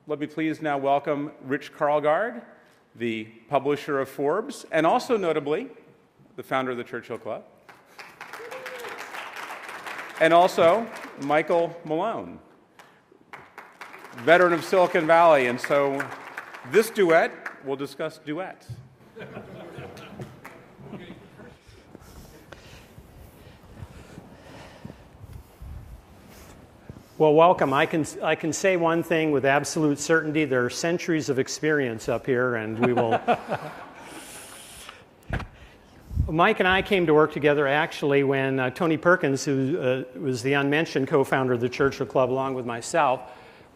Let me please now welcome Rich Karlgaard, the publisher of Forbes, and also notably, the founder of the Churchill Club. And also, Michael Malone, veteran of Silicon Valley. And so this duet will discuss duets. Well, welcome. I can say one thing with absolute certainty. There are centuries of experience up here, and we will... Mike and I came to work together actually when Tony Perkins, who was the unmentioned co-founder of the Churchill Club along with myself,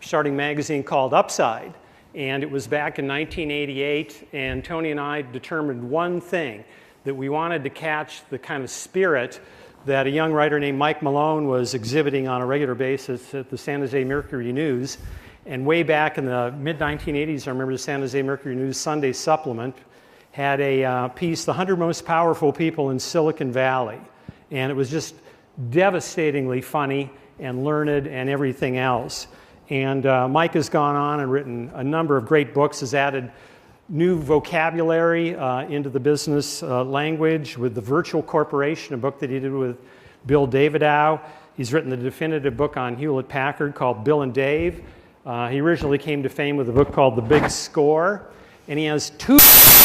starting a magazine called Upside. And it was back in 1988, and Tony and I determined one thing, that we wanted to catch the kind of spirit that a young writer named Mike Malone was exhibiting on a regular basis at the San Jose Mercury News. And way back in the mid-1980s, I remember the San Jose Mercury News Sunday supplement had a piece, The 100 Most Powerful People in Silicon Valley. And it was just devastatingly funny and learned and everything else. And Mike has gone on and written a number of great books, has added new vocabulary into the business language with The Virtual Corporation, a book that he did with Bill Davidow. He's written the definitive book on Hewlett-Packard called Bill and Dave. He originally came to fame with a book called The Big Score. And he has two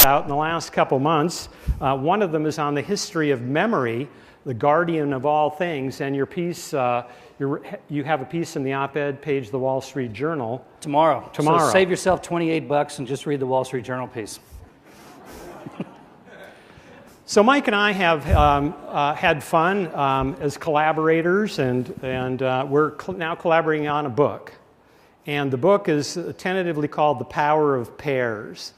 out in the last couple months. One of them is on the history of memory, the guardian of all things. And your piece, you have a piece in the op-ed page of the Wall Street Journal. Tomorrow. So save yourself $28 and just read the Wall Street Journal piece. So Mike and I have had fun as collaborators, and we're now collaborating on a book. And the book is tentatively called The Power of Pairs.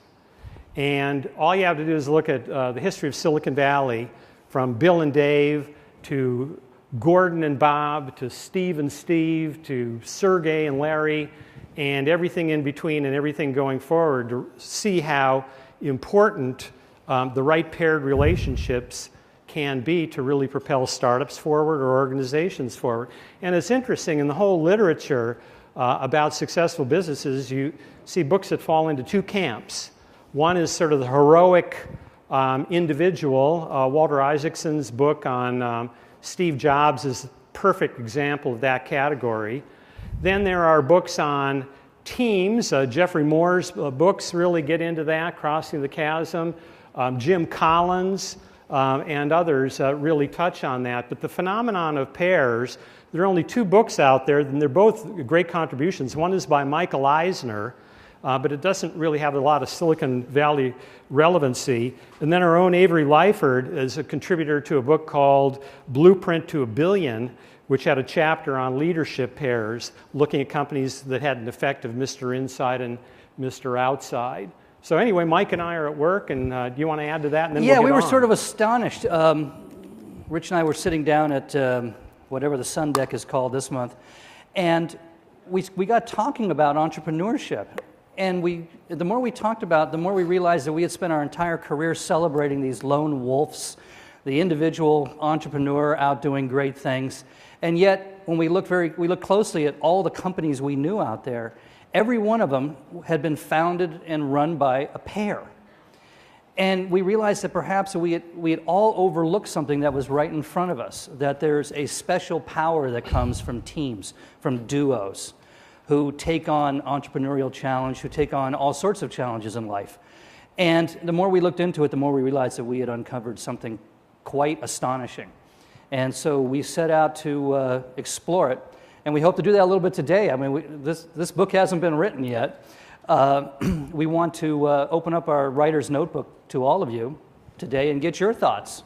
And all you have to do is look at the history of Silicon Valley, from Bill and Dave to Gordon and Bob to Steve and Steve to Sergey and Larry, and everything in between and everything going forward, to see how important the right paired relationships can be to really propel startups forward or organizations forward. And it's interesting, in the whole literature about successful businesses, you see books that fall into two camps. One is sort of the heroic individual. Walter Isaacson's book on Steve Jobs is a perfect example of that category. Then there are books on teams. Jeffrey Moore's books really get into that, Crossing the Chasm. Jim Collins and others really touch on that. But the phenomenon of pairs, there are only two books out there, and they're both great contributions. One is by Michael Eisner, but it doesn't really have a lot of Silicon Valley relevancy. And then our own Avery Lyford is a contributor to a book called Blueprint to a Billion, which had a chapter on leadership pairs, looking at companies that had an effect of Mr. Inside and Mr. Outside. So anyway, Mike and I are at work, and do you want to add to that? And then yeah, we were sort of astonished. Rich and I were sitting down at whatever the Sun Deck is called this month, and we got talking about entrepreneurship. And the more we talked about it, the more we realized that we had spent our entire career celebrating these lone wolves, the individual entrepreneur out doing great things. And yet, when we looked closely at all the companies we knew out there, every one of them had been founded and run by a pair. And we realized that perhaps we had all overlooked something that was right in front of us, that there's a special power that comes from teams, from duos, who take on entrepreneurial challenge, who take on all sorts of challenges in life. And the more we looked into it, the more we realized that we had uncovered something quite astonishing. And so we set out to explore it, and we hope to do that a little bit today. I mean, this book hasn't been written yet. We want to open up our writer's notebook to all of you today and get your thoughts.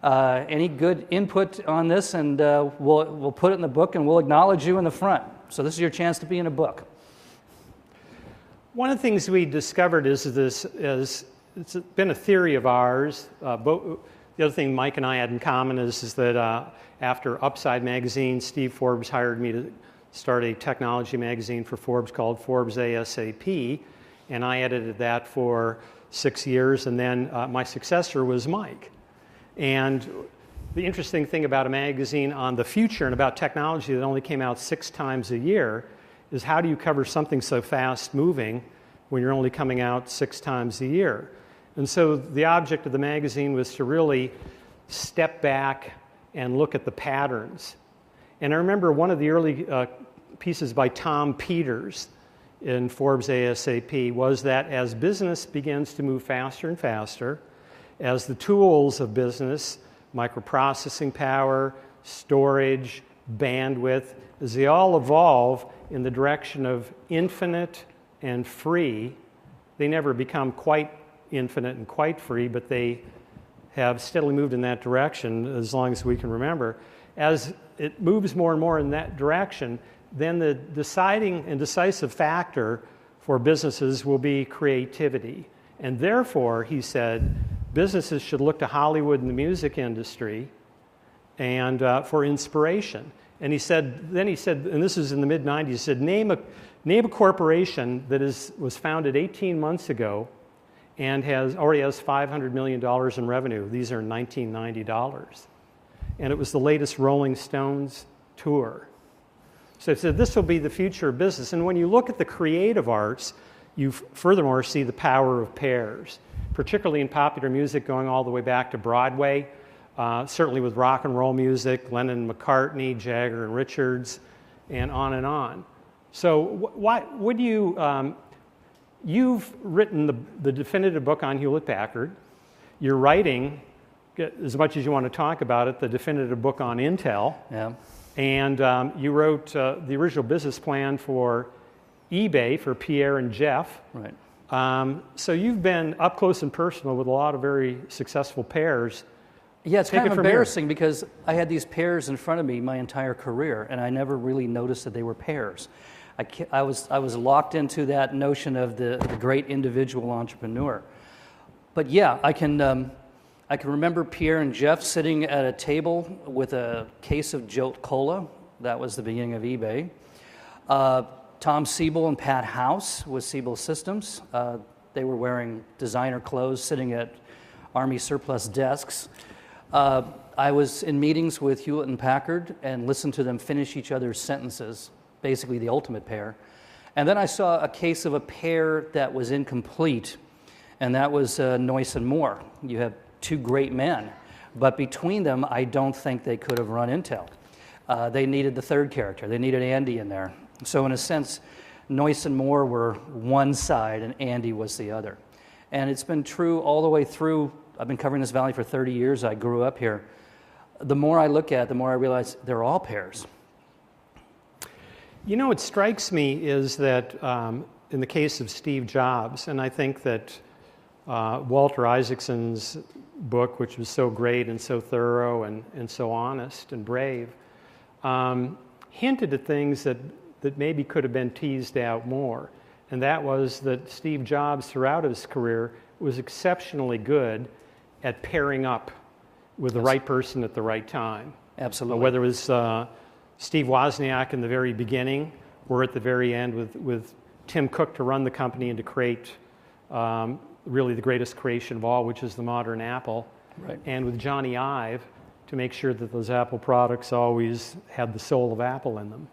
Any good input on this, and we'll put it in the book, and we'll acknowledge you in the front. So this is your chance to be in a book. One of the things we discovered is it's been a theory of ours. The other thing Mike and I had in common is that after Upside magazine, Steve Forbes hired me to start a technology magazine for Forbes called Forbes ASAP, and I edited that for 6 years, and then my successor was Mike. And the interesting thing about a magazine on the future and about technology that only came out 6 times a year is how do you cover something so fast moving when you're only coming out 6 times a year? And so the object of the magazine was to really step back and look at the patterns. And I remember one of the early pieces by Tom Peters in Forbes ASAP was that as business begins to move faster and faster, as the tools of business, microprocessing power, storage, bandwidth, as they all evolve in the direction of infinite and free, they never become quite infinite and quite free, but they have steadily moved in that direction as long as we can remember. As it moves more and more in that direction, then the deciding and decisive factor for businesses will be creativity. And therefore, he said, businesses should look to Hollywood and the music industry and for inspiration. And he said, and this is in the mid-90s, he said, name a corporation that was founded 18 months ago and already has $500 million in revenue. These are $1990. And it was the latest Rolling Stones tour. So it said this will be the future of business. And when you look at the creative arts, you furthermore see the power of pairs, particularly in popular music going all the way back to Broadway, certainly with rock and roll music, Lennon and McCartney, Jagger and Richards, and on and on. So why would you, you've written the definitive book on Hewlett-Packard. You're writing, as much as you want to talk about it, the definitive book on Intel. Yeah. And you wrote the original business plan for eBay for Pierre and Jeff. Right. So you've been up close and personal with a lot of very successful pairs. Yeah, it's kind of from embarrassing because I had these pairs in front of me my entire career, and I never really noticed that they were pairs. I was locked into that notion of the great individual entrepreneur. But yeah, I can remember Pierre and Jeff sitting at a table with a case of Jolt Cola. That was the beginning of eBay. Tom Siebel and Pat House with Siebel Systems. They were wearing designer clothes, sitting at Army surplus desks. I was in meetings with Hewlett and Packard and listened to them finish each other's sentences, basically the ultimate pair. And then I saw a case of a pair that was incomplete, and that was Noyce and Moore. You have 2 great men, but between them, I don't think they could have run Intel. They needed the third character. They needed Andy in there. So in a sense, Noyce and Moore were one side and Andy was the other. And it's been true all the way through. I've been covering this valley for 30 years. I grew up here. The more I look at it, the more I realize they're all pairs. You know, what strikes me is that in the case of Steve Jobs, and I think that Walter Isaacson's book, which was so great and so thorough and so honest and brave, hinted at things that maybe could have been teased out more. And that was that Steve Jobs, throughout his career, was exceptionally good at pairing up with the right person at the right time. Absolutely. Whether it was Steve Wozniak in the very beginning or at the very end with Tim Cook to run the company and to create really the greatest creation of all, which is the modern Apple. Right. And with Johnny Ive to make sure that those Apple products always had the soul of Apple in them.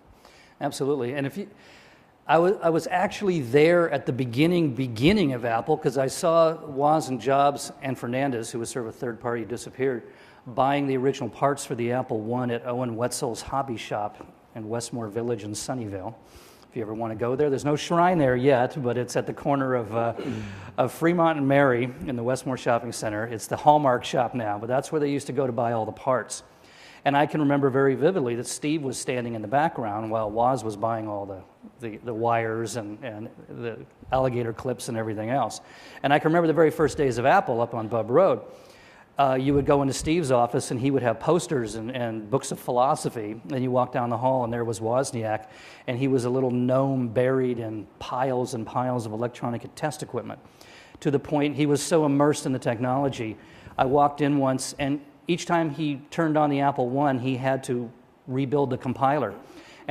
Absolutely. And I was actually there at the beginning of Apple because I saw Woz and Jobs and Fernandez, who was sort of a third party who disappeared, buying the original parts for the Apple I at Owen Wetzel's hobby shop in Westmore Village in Sunnyvale. If you ever want to go there, there's no shrine there yet, but it's at the corner of Fremont and Mary in the Westmore Shopping Center. It's the Hallmark shop now, but that's where they used to go to buy all the parts. And I can remember very vividly that Steve was standing in the background while Woz was buying all the wires and the alligator clips and everything else. And I can remember the very first days of Apple up on Bub Road. You would go into Steve's office and he would have posters and books of philosophy. And you walk down the hall and there was Wozniak, and he was a little gnome buried in piles and piles of electronic test equipment. To the point he was so immersed in the technology. I walked in once, and each time he turned on the Apple I, he had to rebuild the compiler.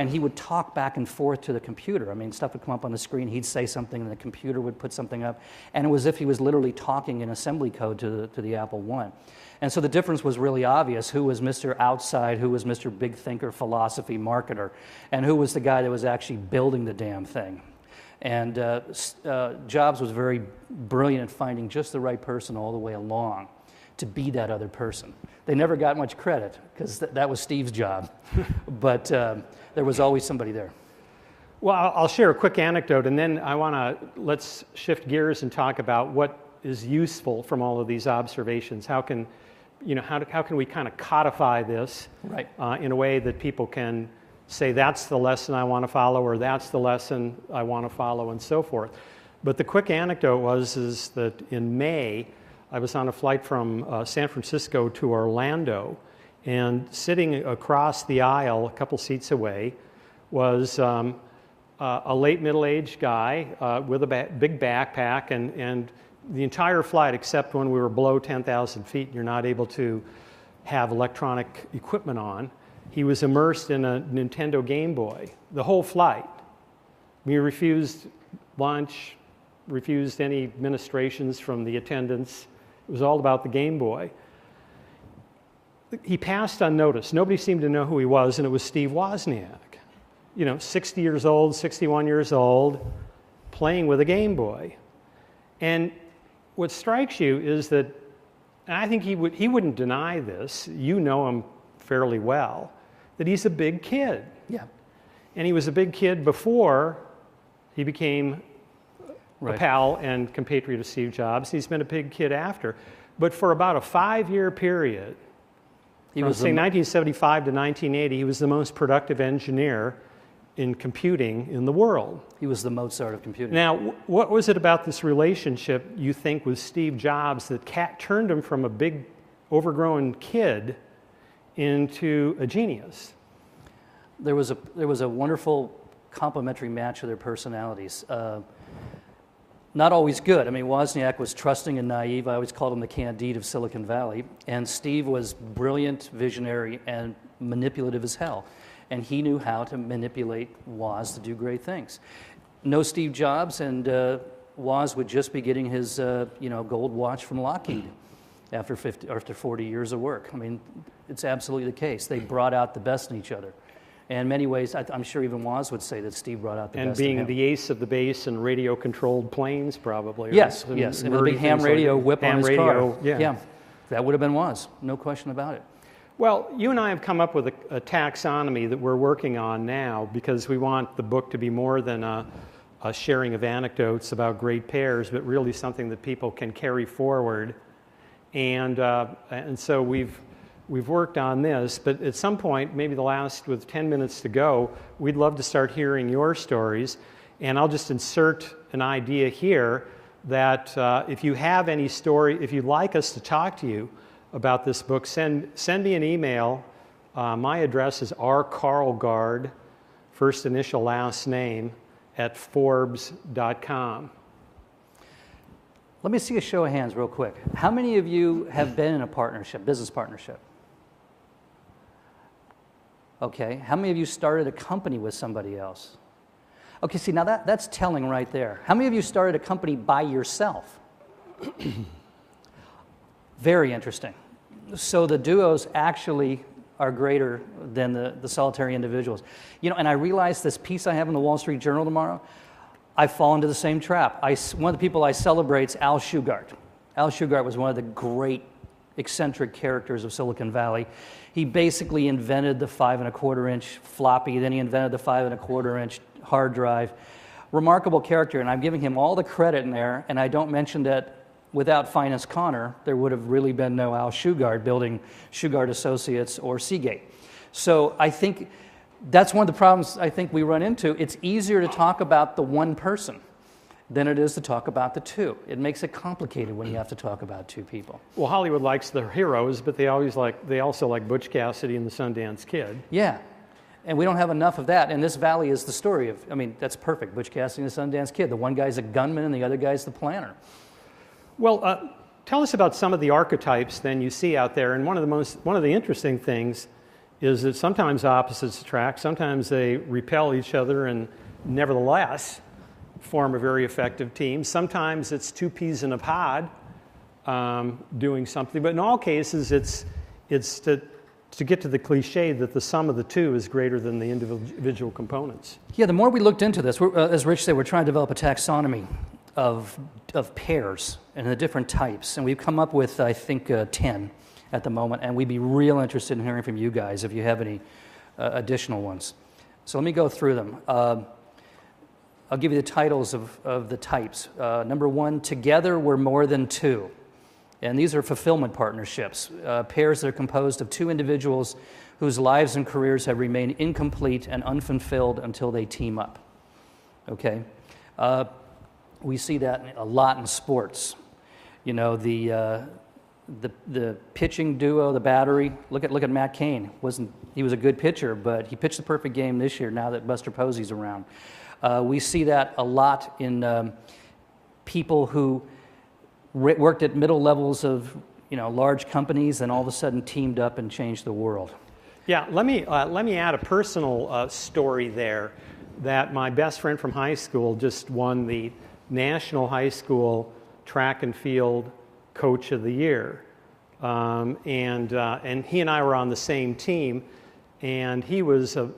and he would talk back and forth to the computer. I mean, stuff would come up on the screen, he'd say something, and the computer would put something up, and it was as if he was literally talking in assembly code to the Apple I. And so the difference was really obvious. Who was Mr. Outside, who was Mr. Big Thinker, Philosophy, Marketer, and who was the guy that was actually building the damn thing. And Jobs was very brilliant at finding just the right person all the way along to be that other person. They never got much credit, because that was Steve's job, but there was always somebody there. Well, I'll share a quick anecdote, and then let's shift gears and talk about what is useful from all of these observations. How can we kind of codify this Right. In a way that people can say, that's the lesson I want to follow, or that's the lesson I want to follow, and so forth. But the quick anecdote is that in May, I was on a flight from San Francisco to Orlando, and sitting across the aisle, a couple seats away, was a late middle-aged guy with a big backpack, and the entire flight, except when we were below 10,000 feet, you're not able to have electronic equipment on, he was immersed in a Nintendo Game Boy the whole flight. We refused lunch, refused any ministrations from the attendants. It was all about the Game Boy. He passed unnoticed. Nobody seemed to know who he was, and it was Steve Wozniak. 60 years old, 61 years old, playing with a Game Boy. And what strikes you is that, and I think he wouldn't deny this, you know him fairly well, that he's a big kid. Yeah. And he was a big kid before he became Right. a pal and compatriot of Steve Jobs. He's been a big kid after. But for about a 5-year period, from 1975 to 1980, he was the most productive engineer in computing in the world. He was the Mozart of computing. Now, what was it about this relationship, you think, with Steve Jobs that turned him from a big, overgrown kid into a genius? There was a wonderful complementary match of their personalities. Not always good. I mean, Wozniak was trusting and naive. I always called him the Candide of Silicon Valley. And Steve was brilliant, visionary, and manipulative as hell. And he knew how to manipulate Woz to do great things. No Steve Jobs, and Woz would just be getting his gold watch from Lockheed after 40 years of work. I mean, it's absolutely the case. They brought out the best in each other. And in many ways, I'm sure even Woz would say that Steve brought out the best in him. And being the ace of the base and radio-controlled planes, probably. Yes, yes. And the big ham radio whip on his car. Yeah. That would have been Woz. No question about it. Well, you and I have come up with a taxonomy that we're working on now because we want the book to be more than a sharing of anecdotes about great pairs, but really something that people can carry forward. And so we've worked on this, but at some point, maybe with 10 minutes to go, we'd love to start hearing your stories. And I'll just insert an idea here that if you have any story, if you'd like us to talk to you about this book, send me an email. My address is rkarlgaard, first initial last name, @forbes.com. Let me see a show of hands real quick. How many of you have been in a partnership, business partnership? Okay. How many of you started a company with somebody else? Okay, see, now that's telling right there. How many of you started a company by yourself? Very interesting. So the duos actually are greater than the solitary individuals. And I realize this piece I have in the Wall Street Journal tomorrow, I fall into the same trap. One of the people I celebrate is Al Shugart. Al Shugart was one of the great eccentric characters of Silicon Valley. He basically invented the 5.25-inch floppy, then he invented the 5.25-inch hard drive. Remarkable character, and I'm giving him all the credit in there, and I don't mention that without Finance Connor, there would have really been no Al Shugart building Shugart Associates or Seagate. So I think that's one of the problems I think we run into. It's easier to talk about the one person than it is to talk about the two. It makes it complicated when you have to talk about two people. Well, Hollywood likes their heroes, but they also like Butch Cassidy and the Sundance Kid. Yeah, and we don't have enough of that. And this valley is the story of, that's perfect. Butch Cassidy and the Sundance Kid. The one guy's a gunman and the other guy's the planner. Well, tell us about some of the archetypes then you see out there. And one of the interesting things is that sometimes opposites attract, sometimes they repel each other and nevertheless form a very effective team. Sometimes it's two peas in a pod doing something, but in all cases it's to get to the cliche that the sum of the two is greater than the individual components. Yeah, the more we looked into this, as Rich said, we're trying to develop a taxonomy of pairs and the different types, and we've come up with, I think, 10 at the moment, and we'd be real interested in hearing from you guys if you have any additional ones. So let me go through them. I'll give you the titles of the types. Number 1, together we're more than two. And these are fulfillment partnerships, pairs that are composed of two individuals whose lives and careers have remained incomplete and unfulfilled until they team up. Okay? We see that a lot in sports. You know, the pitching duo, the battery. Look at Matt Cain. He was a good pitcher, but he pitched the perfect game this year now that Buster Posey's around. We see that a lot in people who worked at middle levels of large companies and all of a sudden teamed up and changed the world. Yeah, let me add a personal story there. That my best friend from high school just won the National High School Track and Field Coach of the Year, and he and I were on the same team, and he was a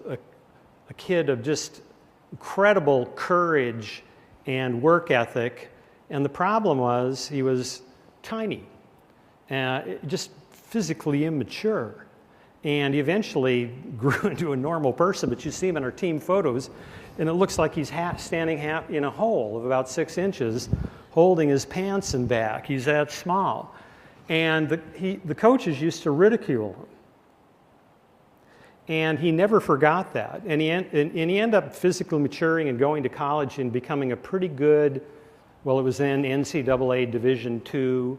kid of just incredible courage and work ethic. And the problem was he was tiny, just physically immature. And he eventually grew into a normal person, but you see him in our team photos, and it looks like he's standing in a hole of about 6 inches, holding his pants in back. He's that small. And the coaches used to ridicule him. And he never forgot that. And he ended up physically maturing and going to college and becoming a pretty good, well, it was then NCAA Division II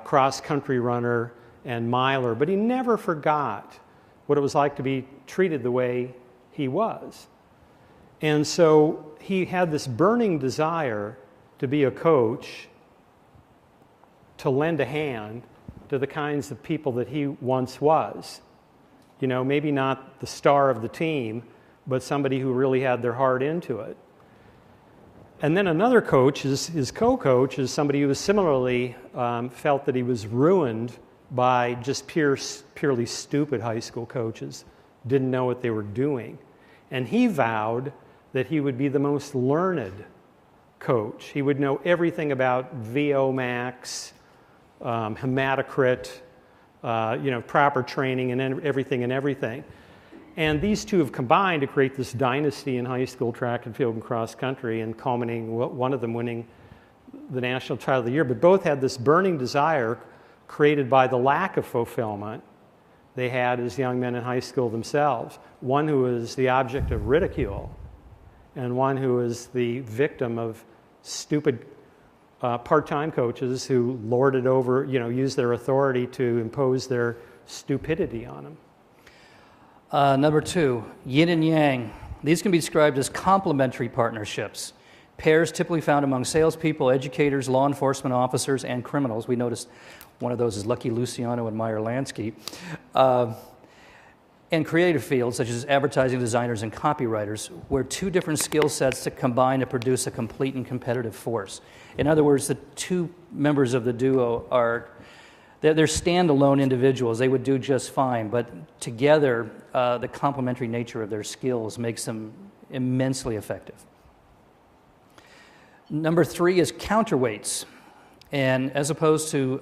cross-country runner and miler, but he never forgot what it was like to be treated the way he was. And so he had this burning desire to be a coach, to lend a hand to the kinds of people that he once was. Maybe not the star of the team, but somebody who really had their heart into it. And then another coach, his co-coach, is somebody who was similarly felt that he was ruined by just purely stupid high school coaches, didn't know what they were doing. And he vowed that he would be the most learned coach. He would know everything about VO max, hematocrit, proper training and everything. And these two have combined to create this dynasty in high school track and field and cross country, and culminating one of them winning the National Child of the Year. But both had this burning desire created by the lack of fulfillment they had as young men in high school themselves. One who was the object of ridicule, and one who was the victim of stupid part-time coaches who lorded over, used their authority to impose their stupidity on them. Number 2, yin and yang. These can be described as complementary partnerships. Pairs typically found among salespeople, educators, law enforcement officers, and criminals. We noticed one of those is Lucky Luciano and Meyer Lansky. And creative fields such as advertising designers and copywriters, where two different skill sets to combine to produce a complete and competitive force. In other words, the two members of the duo they're standalone individuals. They would do just fine, but together, the complementary nature of their skills makes them immensely effective. Number 3 is counterweights. And as opposed to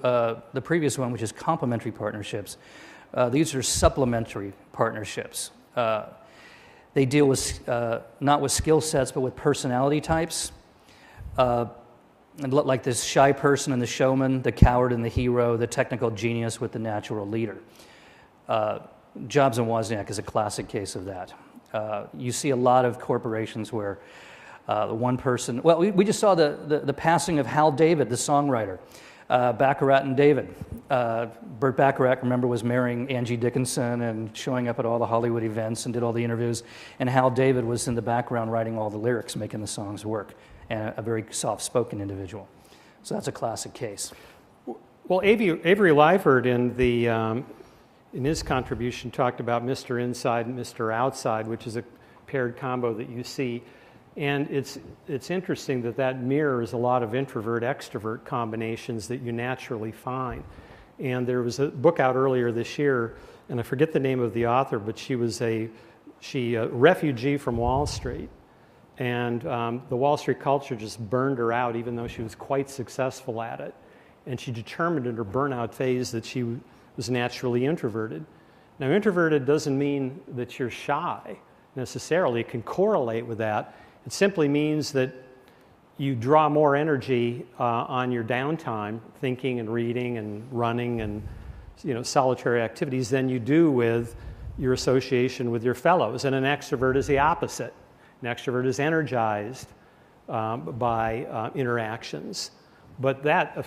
the previous one, which is complementary partnerships, these are supplementary partnerships. They deal with not with skill sets, but with personality types. And like this shy person and the showman, the coward and the hero, the technical genius with the natural leader. Jobs and Wozniak is a classic case of that. You see a lot of corporations where one person... Well, we just saw the passing of Hal David, the songwriter. Baccarat and David. Burt Bacharach, remember, was marrying Angie Dickinson and showing up at all the Hollywood events and did all the interviews. And Hal David was in the background writing all the lyrics, making the songs work. And a very soft-spoken individual. So that's a classic case. Well, Avery Lyford in in his contribution, talked about Mr. Inside and Mr. Outside, which is a paired combo that you see. And it's interesting that mirrors a lot of introvert-extrovert combinations that you naturally find. And there was a book out earlier this year, and I forget the name of the author, but she was a refugee from Wall Street. And the Wall Street culture just burned her out, even though she was quite successful at it. And she determined in her burnout phase that she was naturally introverted. Now, introverted doesn't mean that you're shy necessarily. It can correlate with that. It simply means that you draw more energy on your downtime, thinking and reading and running and solitary activities, than you do with your association with your fellows. And an extrovert is the opposite. An extrovert is energized by interactions. But that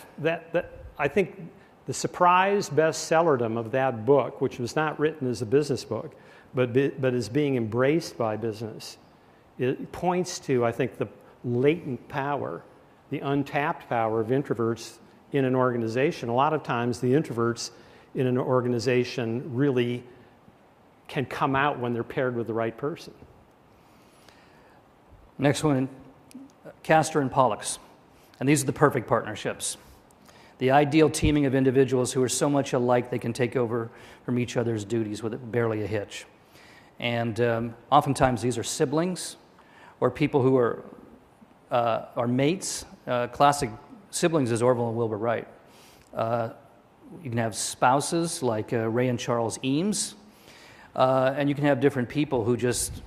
I think the surprise bestsellerdom of that book, which was not written as a business book, but is being embraced by business, it points to, I think, the latent power, the untapped power of introverts in an organization. A lot of times the introverts in an organization really can come out when they're paired with the right person. Next one, Castor and Pollux. And these are the perfect partnerships. The ideal teaming of individuals who are so much alike they can take over from each other's duties with barely a hitch. And oftentimes these are siblings or people who are mates. Classic siblings is Orville and Wilbur Wright. You can have spouses like Ray and Charles Eames. And you can have different people who just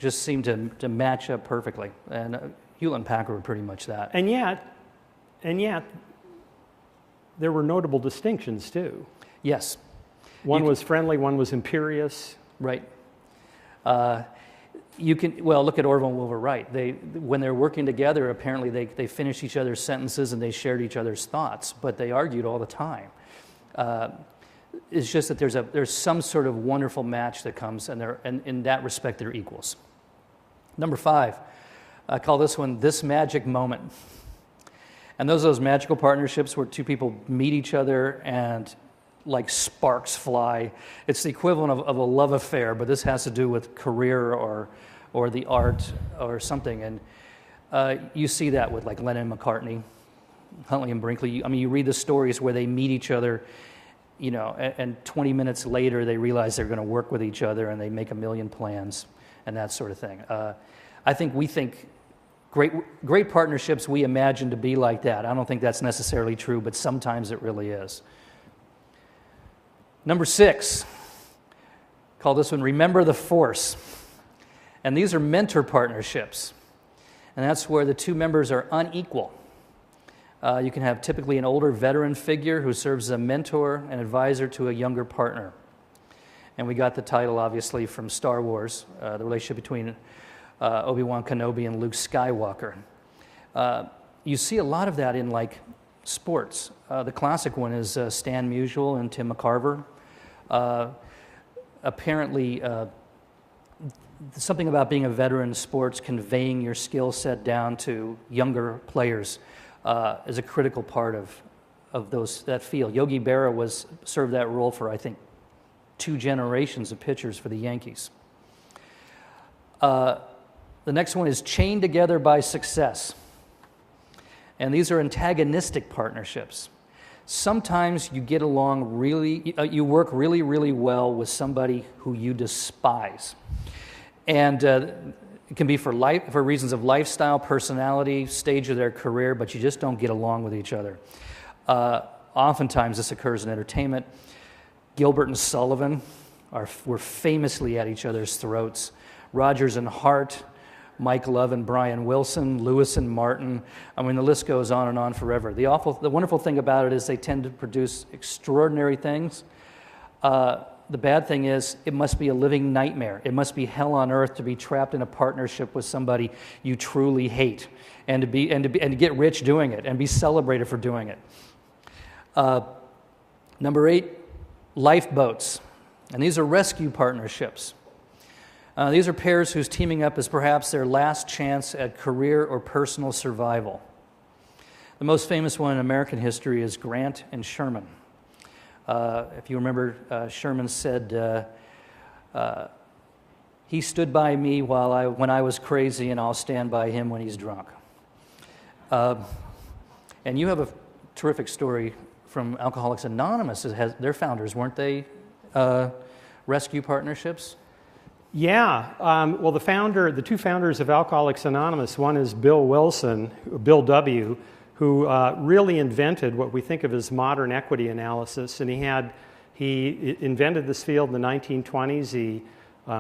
seem to match up perfectly. And Hewlett and Packard were pretty much that. And yet, there were notable distinctions too. Yes. One was friendly, one was imperious. Right. Look at Orville and Wilbur Wright. When they're working together, apparently they finished each other's sentences and they shared each other's thoughts, but they argued all the time. It's just that there's some sort of wonderful match that comes, and in that respect, they're equals. Number 5, I call this one This Magic Moment. And those magical partnerships where two people meet each other and like sparks fly. It's the equivalent of a love affair, but this has to do with career or the art or something. And you see that with like Lennon and McCartney, Huntley and Brinkley. You read the stories where they meet each other, and 20 minutes later they realize they're going to work with each other and they make a million plans and that sort of thing. We think great partnerships we imagine to be like that. I don't think that's necessarily true, but sometimes it really is. Number 6, call this one Remember the Force. And these are mentor partnerships. And that's where the two members are unequal. You can have typically an older veteran figure who serves as a mentor and advisor to a younger partner. And we got the title, obviously, from Star Wars, the relationship between Obi-Wan Kenobi and Luke Skywalker. You see a lot of that in, like, sports. The classic one is Stan Musial and Tim McCarver. Apparently, something about being a veteran in sports, conveying your skill set down to younger players is a critical part of that field. Yogi Berra served that role for, I think, 2 generations of pitchers for the Yankees. The next one is Chained Together by Success. And these are antagonistic partnerships. Sometimes you get along you work really, really well with somebody who you despise. And it can be for reasons of lifestyle, personality, stage of their career, but you just don't get along with each other. Oftentimes this occurs in entertainment. Gilbert and Sullivan were famously at each other's throats. Rodgers and Hart, Mike Love and Brian Wilson, Lewis and Martin. The list goes on and on forever. The wonderful thing about it is they tend to produce extraordinary things. The bad thing is it must be a living nightmare. It must be hell on earth to be trapped in a partnership with somebody you truly hate, and to get rich doing it and be celebrated for doing it. Number 8, lifeboats, and these are rescue partnerships. These are pairs whose teaming up is perhaps their last chance at career or personal survival. The most famous one in American history is Grant and Sherman. If you remember, Sherman said, he stood by me when I was crazy, and I'll stand by him when he's drunk. And you have a terrific story from Alcoholics Anonymous. Their founders, weren't they rescue partnerships? Yeah. Well, the two founders of Alcoholics Anonymous, one is Bill Wilson, Bill W., who really invented what we think of as modern equity analysis. And he invented this field in the 1920s. He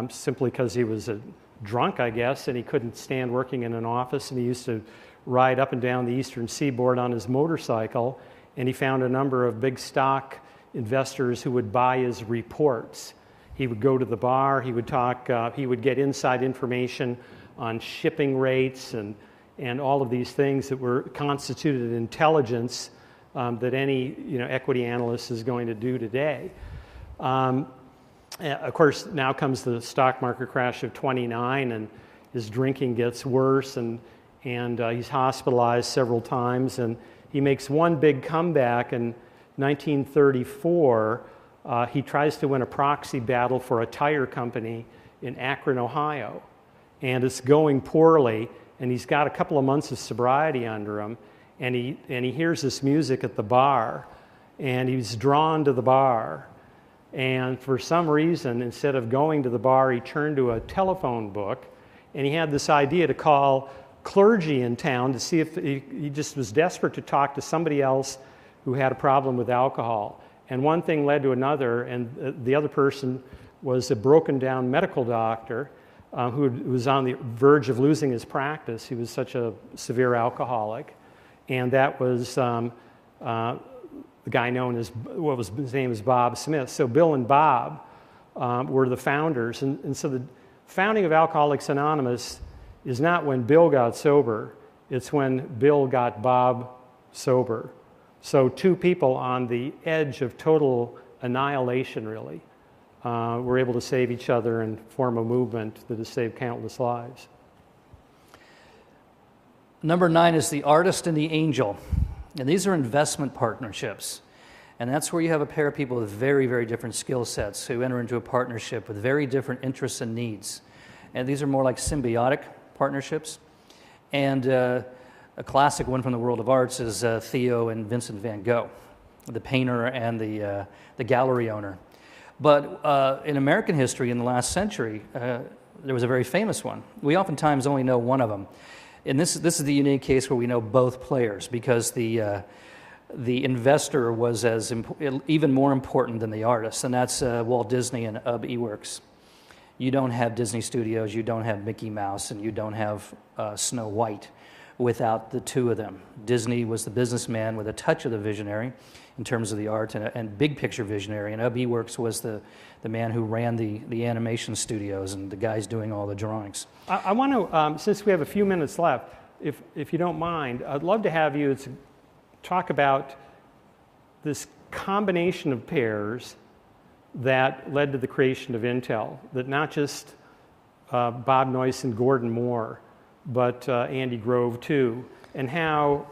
simply because he was a drunk, I guess, and he couldn't stand working in an office, and he used to ride up and down the eastern seaboard on his motorcycle, and he found a number of big stock investors who would buy his reports. He would go to the bar, he would talk, he would get inside information on shipping rates and all of these things that were constituted intelligence that any equity analyst is going to do today. Of course, now comes the stock market crash of '29, and his drinking gets worse, and he's hospitalized several times, and he makes one big comeback in 1934. He tries to win a proxy battle for a tire company in Akron, Ohio, and it's going poorly, and he's got a couple of months of sobriety under him, and he hears this music at the bar, and he's drawn to the bar. And for some reason, instead of going to the bar, he turned to a telephone book, and he had this idea to call clergy in town to see if he just was desperate to talk to somebody else who had a problem with alcohol. And one thing led to another, and the other person was a broken down medical doctor who was on the verge of losing his practice. He was such a severe alcoholic. And that was the guy known as, his name is Bob Smith. So Bill and Bob were the founders. And so the founding of Alcoholics Anonymous is not when Bill got sober, it's when Bill got Bob sober. So two people on the edge of total annihilation, really, were able to save each other and form a movement that has saved countless lives. Number 9 is the artist and the angel. And these are investment partnerships. And that's where you have a pair of people with very, very different skill sets who enter into a partnership with very different interests and needs. And these are more like symbiotic partnerships. And a classic one from the world of arts is Theo and Vincent van Gogh, the painter and the gallery owner. But in American history in the last century, there was a very famous one. We oftentimes only know one of them. And this is the unique case where we know both players, because the investor was even more important than the artist, and that's Walt Disney and Ub Iwerks. You don't have Disney Studios, you don't have Mickey Mouse, and you don't have Snow White without the two of them. Disney was the businessman with a touch of the visionary in terms of the art and big picture visionary, and Ub Iwerks was the man who ran the animation studios and the guys doing all the drawings. I want to, since we have a few minutes left, if you don't mind, I'd love to have you talk about this combination of pairs that led to the creation of Intel, that not just Bob Noyce and Gordon Moore, but Andy Grove too, and how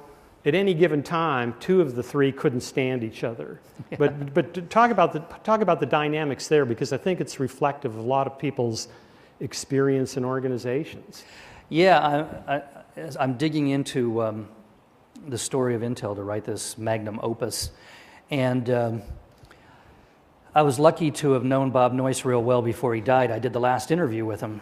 at any given time, two of the three couldn't stand each other. Yeah. But talk about the dynamics there, because I think it's reflective of a lot of people's experience in organizations. Yeah, I'm digging into the story of Intel to write this magnum opus, and I was lucky to have known Bob Noyce real well before he died. I did the last interview with him.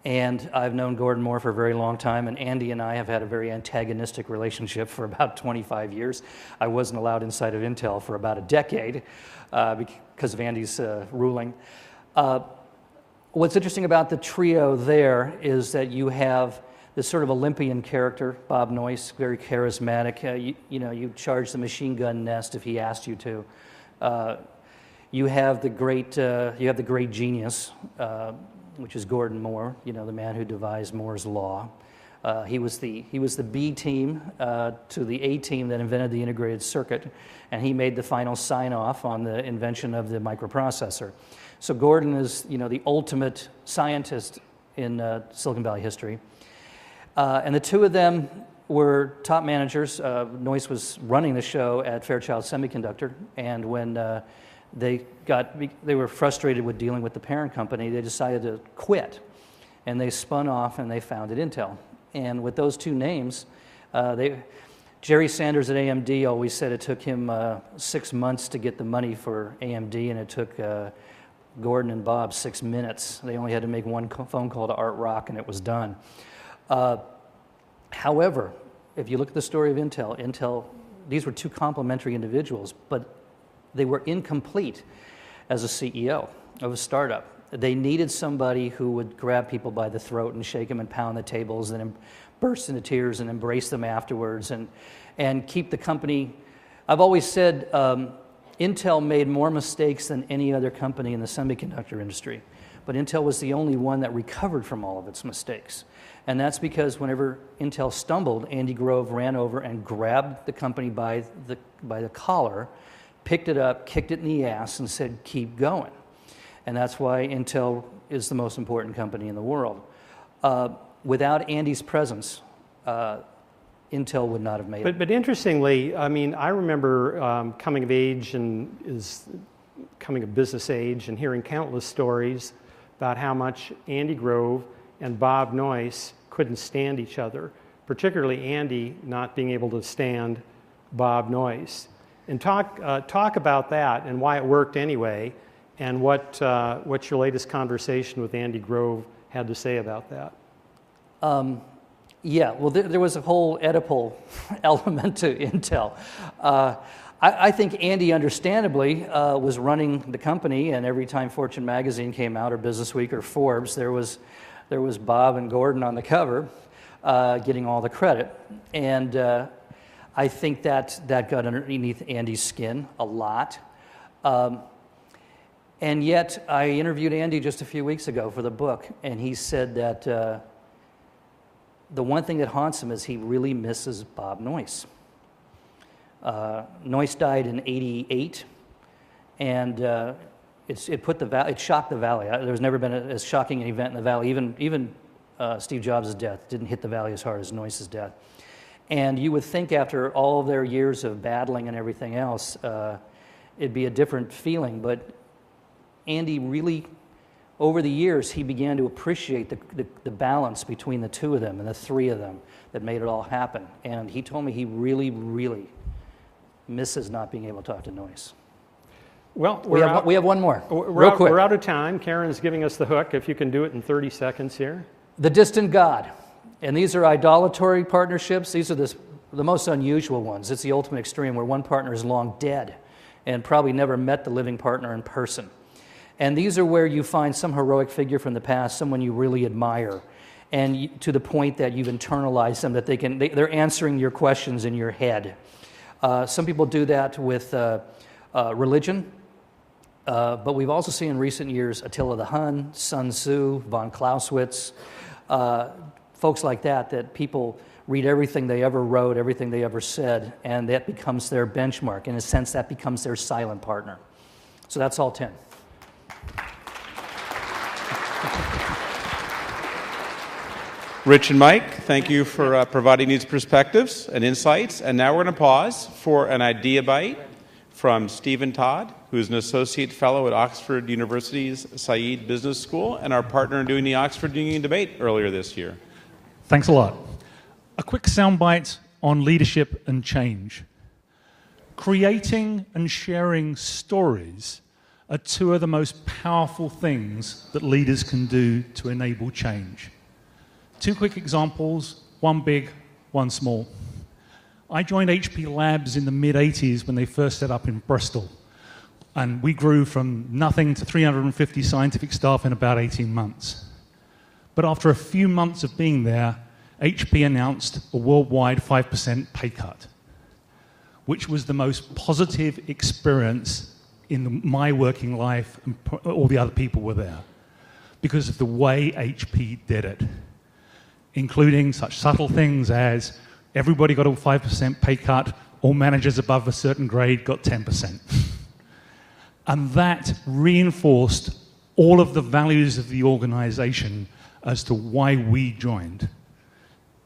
And I've known Gordon Moore for a very long time, and Andy and I have had a very antagonistic relationship for about 25 years. I wasn't allowed inside of Intel for about a decade because of Andy's ruling. What's interesting about the trio there is that you have this sort of Olympian character, Bob Noyce, very charismatic. You charge the machine gun nest if he asked you to. You have the great genius, which is Gordon Moore, the man who devised Moore's Law. He was the B team to the A team that invented the integrated circuit, and he made the final sign-off on the invention of the microprocessor. So Gordon is, the ultimate scientist in Silicon Valley history. And the two of them were top managers. Noyce was running the show at Fairchild Semiconductor, and when they were frustrated with dealing with the parent company, they decided to quit, and they spun off and they founded Intel. And with those two names, Jerry Sanders at AMD always said it took him 6 months to get the money for AMD, and it took Gordon and Bob 6 minutes. They only had to make one phone call to Art Rock, and it was done. However, if you look at the story of Intel, these were two complementary individuals, but they were incomplete as a CEO of a startup. They needed somebody who would grab people by the throat and shake them and pound the tables and burst into tears and embrace them afterwards and keep the company. I've always said Intel made more mistakes than any other company in the semiconductor industry, but Intel was the only one that recovered from all of its mistakes. And that's because whenever Intel stumbled, Andy Grove ran over and grabbed the company by the collar, picked it up, kicked it in the ass, and said, keep going. And that's why Intel is the most important company in the world. Without Andy's presence, Intel would not have made it. But interestingly, I mean, I remember coming of age and coming of business age and hearing countless stories about how much Andy Grove and Bob Noyce couldn't stand each other, particularly Andy not being able to stand Bob Noyce. And talk about that and why it worked anyway, and what your latest conversation with Andy Grove had to say about that. Yeah, well, there was a whole Oedipal element to Intel. I think Andy, understandably, was running the company, and every time Fortune magazine came out, or Business Week, or Forbes, there was Bob and Gordon on the cover, getting all the credit. And I think that got underneath Andy's skin a lot. And yet, I interviewed Andy just a few weeks ago for the book, and he said that the one thing that haunts him is he really misses Bob Noyce. Noyce died in '88, and it shocked the Valley. There's never been as shocking an event in the Valley. Even Steve Jobs' death didn't hit the Valley as hard as Noyce's death. And you would think after all of their years of battling and everything else, it'd be a different feeling. But Andy really, over the years, he began to appreciate the balance between the two of them and the three of them that made it all happen. And he told me he really, really misses not being able to talk to Noyce. Well, we have one more. Real quick. We're out of time. Karen's giving us the hook. If you can do it in 30 seconds here. The distant God. And these are idolatory partnerships. These are the most unusual ones. It's the ultimate extreme where one partner is long dead and probably never met the living partner in person. And these are where you find some heroic figure from the past, someone you really admire, and to the point that you've internalized them, that they're answering your questions in your head. Some people do that with religion, but we've also seen in recent years Attila the Hun, Sun Tzu, von Clausewitz, folks like that people read everything they ever wrote, everything they ever said, and that becomes their benchmark. In a sense, that becomes their silent partner. So that's all 10. Rich and Mike, thank you for providing these perspectives and insights. And now we're going to pause for an idea bite from Stephen Todd, who is an associate fellow at Oxford University's Said Business School and our partner in doing the Oxford Union debate earlier this year. Thanks a lot. A quick soundbite on leadership and change. Creating and sharing stories are two of the most powerful things that leaders can do to enable change. Two quick examples, one big, one small. I joined HP Labs in the mid-'80s when they first set up in Bristol. And we grew from nothing to 350 scientific staff in about 18 months. But after a few months of being there, HP announced a worldwide 5% pay cut, which was the most positive experience in my working life, and all the other people were there, because of the way HP did it, including such subtle things as everybody got a 5% pay cut, all managers above a certain grade got 10%. And that reinforced all of the values of the organization as to why we joined.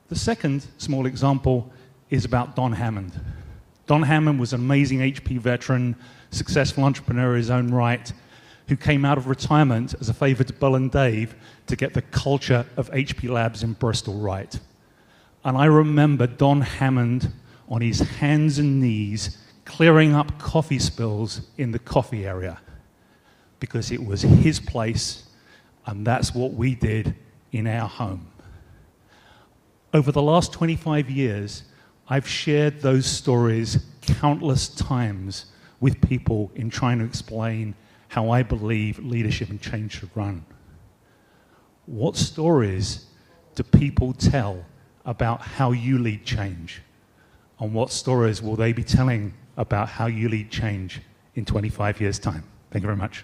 The second small example is about Don Hammond. Don Hammond was an amazing HP veteran, successful entrepreneur in his own right, who came out of retirement as a favor to Bill and Dave to get the culture of HP Labs in Bristol right. And I remember Don Hammond on his hands and knees clearing up coffee spills in the coffee area because it was his place, and that's what we did in our home. Over the last 25 years, I've shared those stories countless times with people in trying to explain how I believe leadership and change should run. What stories do people tell about how you lead change? And what stories will they be telling about how you lead change in 25 years' time? Thank you very much.